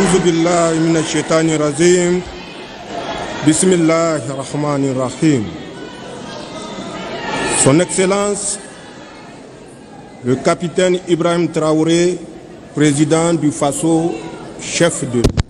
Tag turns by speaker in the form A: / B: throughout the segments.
A: أعوذ بالله من الشيطان الرجيم بسم الله الرحمن الرحيم. Son Excellence, le capitaine Ibrahim Traoré, président du Faso, chef de l'État.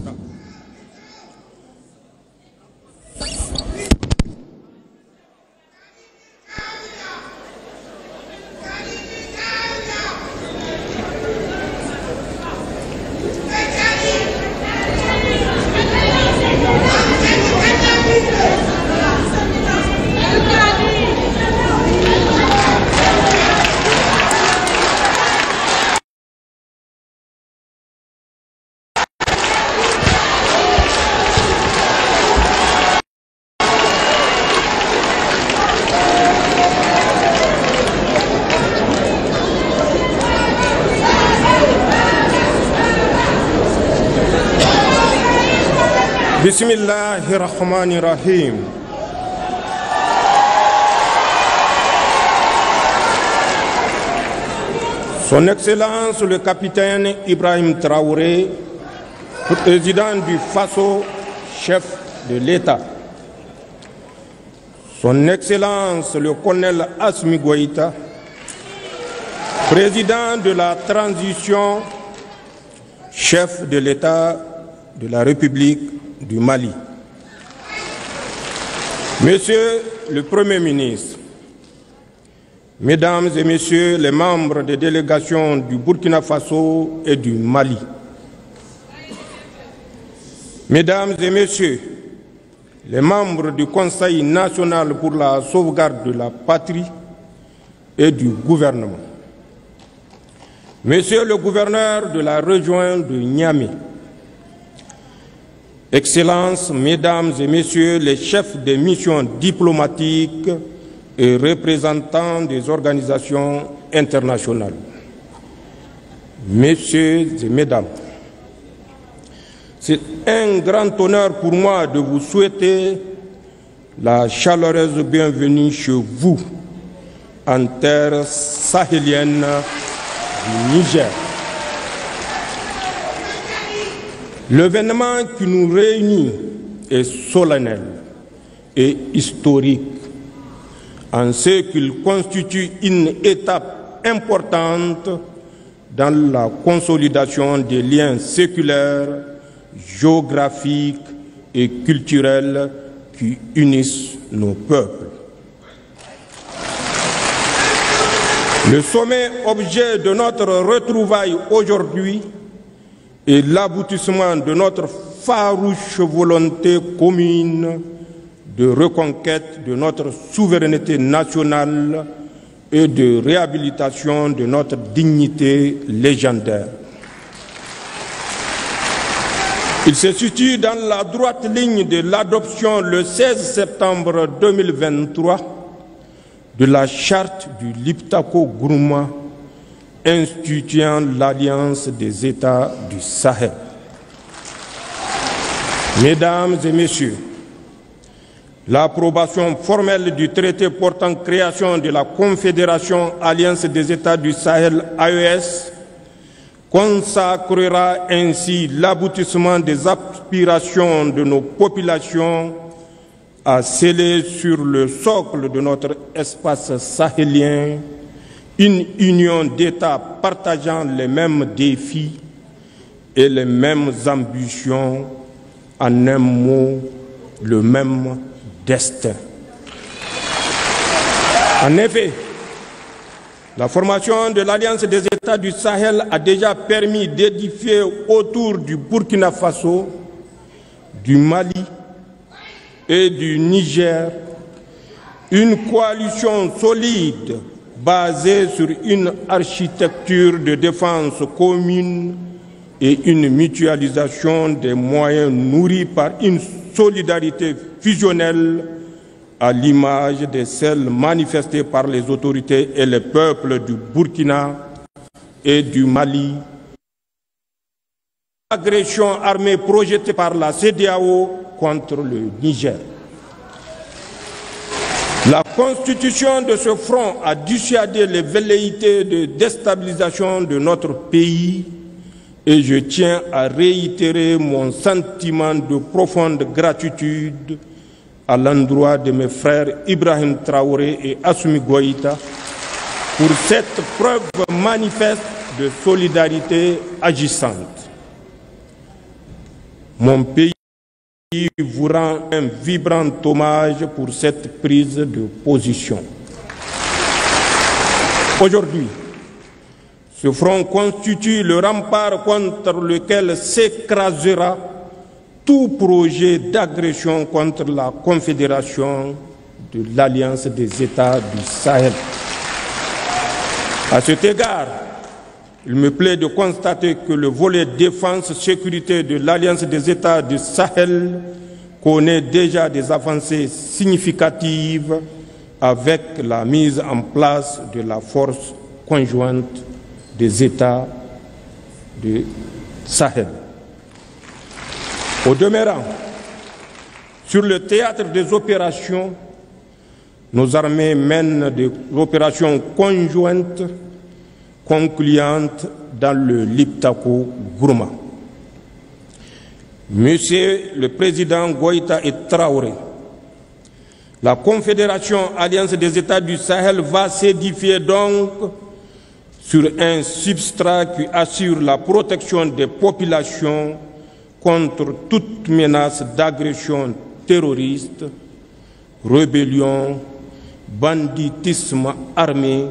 A: Bismillahirrahmanirrahim. Son Excellence le capitaine Ibrahim Traoré, président du Faso, chef de l'État. Son Excellence le colonel Assimi Goïta, président de la transition, chef de l'État de la République du Mali. Monsieur le Premier ministre, Mesdames et Messieurs les membres des délégations du Burkina Faso et du Mali, Mesdames et Messieurs les membres du Conseil national pour la sauvegarde de la patrie et du gouvernement, Monsieur le gouverneur de la région de Niamey, Excellences, Mesdames et Messieurs les chefs des missions diplomatiques et représentants des organisations internationales, Messieurs et Mesdames, c'est un grand honneur pour moi de vous souhaiter la chaleureuse bienvenue chez vous, en terre sahélienne du Niger. L'événement qui nous réunit est solennel et historique en ce qu'il constitue une étape importante dans la consolidation des liens séculaires, géographiques et culturels qui unissent nos peuples. Le sommet objet de notre retrouvaille aujourd'hui et l'aboutissement de notre farouche volonté commune de reconquête de notre souveraineté nationale et de réhabilitation de notre dignité légendaire. Il se situe dans la droite ligne de l'adoption le 16 septembre 2023 de la charte du Liptako-Gourma instituant l'Alliance des États du Sahel. Mesdames et Messieurs, l'approbation formelle du traité portant création de la Confédération Alliance des États du Sahel AES consacrera ainsi l'aboutissement des aspirations de nos populations à sceller sur le socle de notre espace sahélien une union d'États partageant les mêmes défis et les mêmes ambitions, en un mot, le même destin. En effet, la formation de l'Alliance des États du Sahel a déjà permis d'édifier autour du Burkina Faso, du Mali et du Niger une coalition solide basée sur une architecture de défense commune et une mutualisation des moyens nourris par une solidarité fusionnelle à l'image de celles manifestées par les autorités et les peuples du Burkina et du Mali. L'agression armée projetée par la CEDEAO contre le Niger. La constitution de ce front a dissuadé les velléités de déstabilisation de notre pays et je tiens à réitérer mon sentiment de profonde gratitude à l'endroit de mes frères Ibrahim Traoré et Assimi Goïta pour cette preuve manifeste de solidarité agissante. Mon pays vous rend un vibrant hommage pour cette prise de position. Aujourd'hui, ce front constitue le rempart contre lequel s'écrasera tout projet d'agression contre la Confédération de l'Alliance des États du Sahel. À cet égard, il me plaît de constater que le volet défense-sécurité de l'Alliance des États du Sahel connaît déjà des avancées significatives avec la mise en place de la force conjointe des États du Sahel. Au demeurant, sur le théâtre des opérations, nos armées mènent des opérations conjointes concluantes dans le Liptako-Gourma. Monsieur le Président Goïta et Traoré, la Confédération Alliance des États du Sahel va s'édifier donc sur un substrat qui assure la protection des populations contre toute menace d'agression terroriste, rébellion, banditisme armé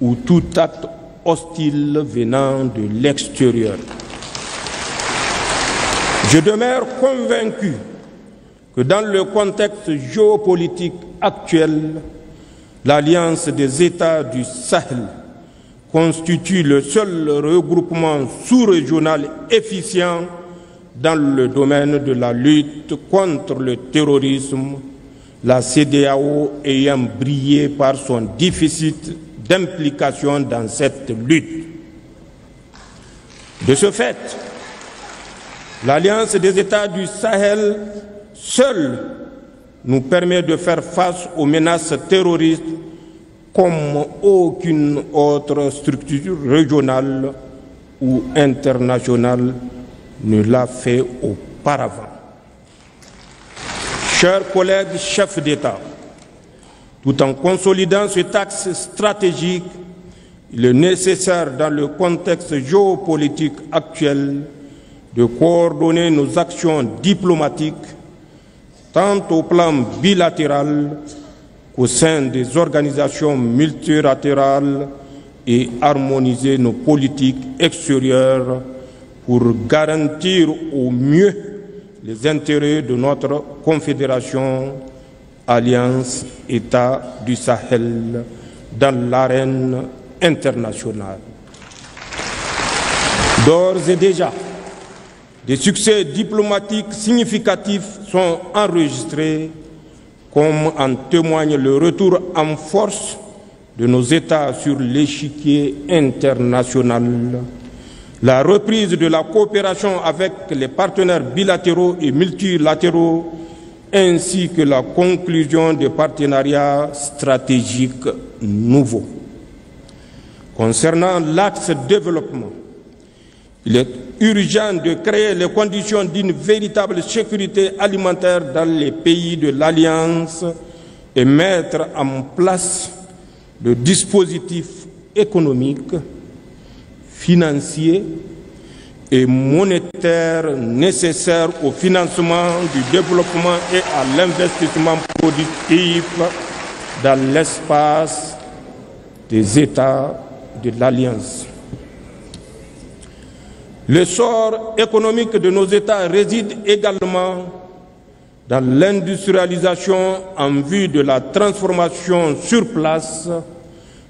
A: ou tout acte hostile venant de l'extérieur. Je demeure convaincu que dans le contexte géopolitique actuel, l'Alliance des États du Sahel constitue le seul regroupement sous-régional efficient dans le domaine de la lutte contre le terrorisme, la CEDEAO ayant brillé par son déficit d'implication dans cette lutte. De ce fait, l'Alliance des États du Sahel seule nous permet de faire face aux menaces terroristes comme aucune autre structure régionale ou internationale ne l'a fait auparavant. Chers collègues chefs d'État, tout en consolidant cet axe stratégique, il est nécessaire dans le contexte géopolitique actuel de coordonner nos actions diplomatiques tant au plan bilatéral qu'au sein des organisations multilatérales et harmoniser nos politiques extérieures pour garantir au mieux les intérêts de notre Confédération Alliance États du Sahel dans l'arène internationale. D'ores et déjà, des succès diplomatiques significatifs sont enregistrés, comme en témoigne le retour en force de nos États sur l'échiquier international, la reprise de la coopération avec les partenaires bilatéraux et multilatéraux, ainsi que la conclusion des partenariats stratégiques nouveaux. Concernant l'axe développement, il est urgent de créer les conditions d'une véritable sécurité alimentaire dans les pays de l'Alliance et mettre en place le dispositif économique, financier et monétaire nécessaire au financement du développement et à l'investissement productif dans l'espace des États de l'Alliance. Le sort économique de nos États réside également dans l'industrialisation en vue de la transformation sur place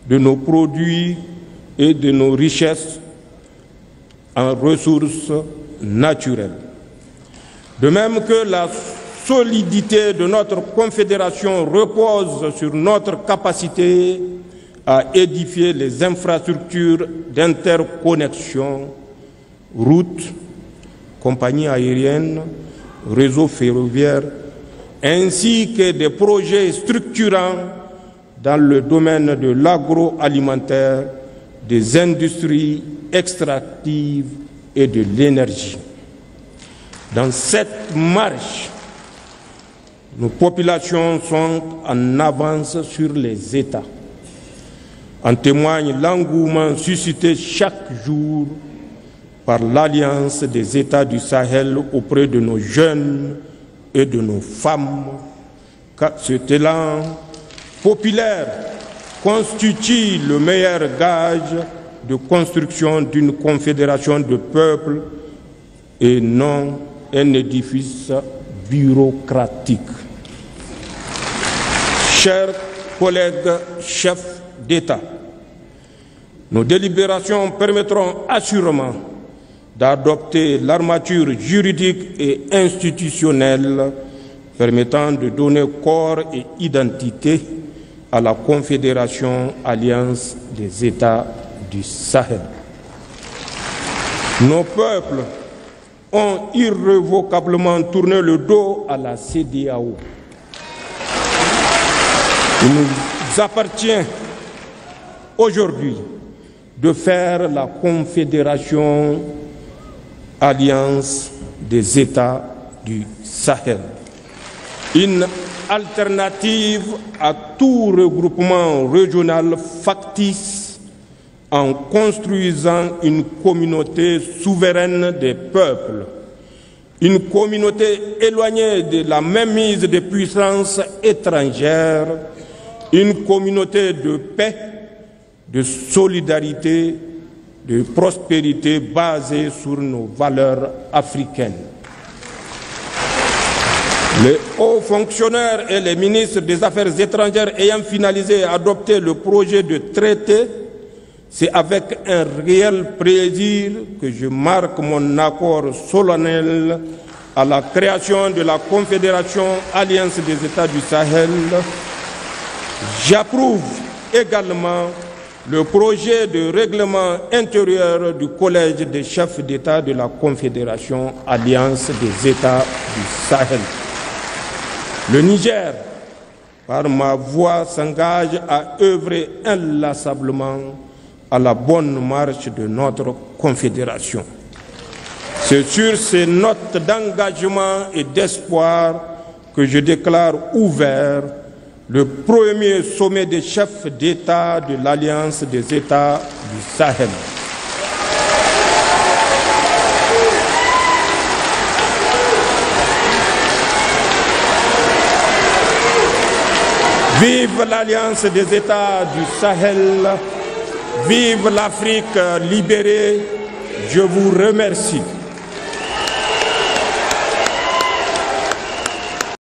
A: de nos produits et de nos richesses en ressources naturelles. De même que la solidité de notre confédération repose sur notre capacité à édifier les infrastructures d'interconnexion, routes, compagnies aériennes, réseaux ferroviaires, ainsi que des projets structurants dans le domaine de l'agroalimentaire, des industries extractives et de l'énergie. Dans cette marche, nos populations sont en avance sur les États. En témoigne l'engouement suscité chaque jour par l'Alliance des États du Sahel auprès de nos jeunes et de nos femmes. Car cet élan populaire constitue le meilleur gage de construction d'une confédération de peuples et non un édifice bureaucratique. Chers collègues chefs d'État, nos délibérations permettront assurément d'adopter l'armature juridique et institutionnelle permettant de donner corps et identité à la Confédération Alliance des États du Sahel. Nos peuples ont irrévocablement tourné le dos à la CEDEAO. Il nous appartient aujourd'hui de faire la Confédération Alliance des États du Sahel, une alternative à tout regroupement régional factice en construisant une communauté souveraine des peuples, une communauté éloignée de la mainmise des puissances étrangères, une communauté de paix, de solidarité, de prospérité basée sur nos valeurs africaines. Les hauts fonctionnaires et les ministres des Affaires étrangères ayant finalisé et adopté le projet de traité, c'est avec un réel plaisir que je marque mon accord solennel à la création de la Confédération Alliance des États du Sahel. J'approuve également le projet de règlement intérieur du Collège des chefs d'État de la Confédération Alliance des États du Sahel. Le Niger, par ma voix, s'engage à œuvrer inlassablement à la bonne marche de notre Confédération. C'est sur ces notes d'engagement et d'espoir que je déclare ouvert le premier sommet des chefs d'État de l'Alliance des États du Sahel. Vive l'Alliance des États du Sahel, vive l'Afrique libérée, je vous remercie.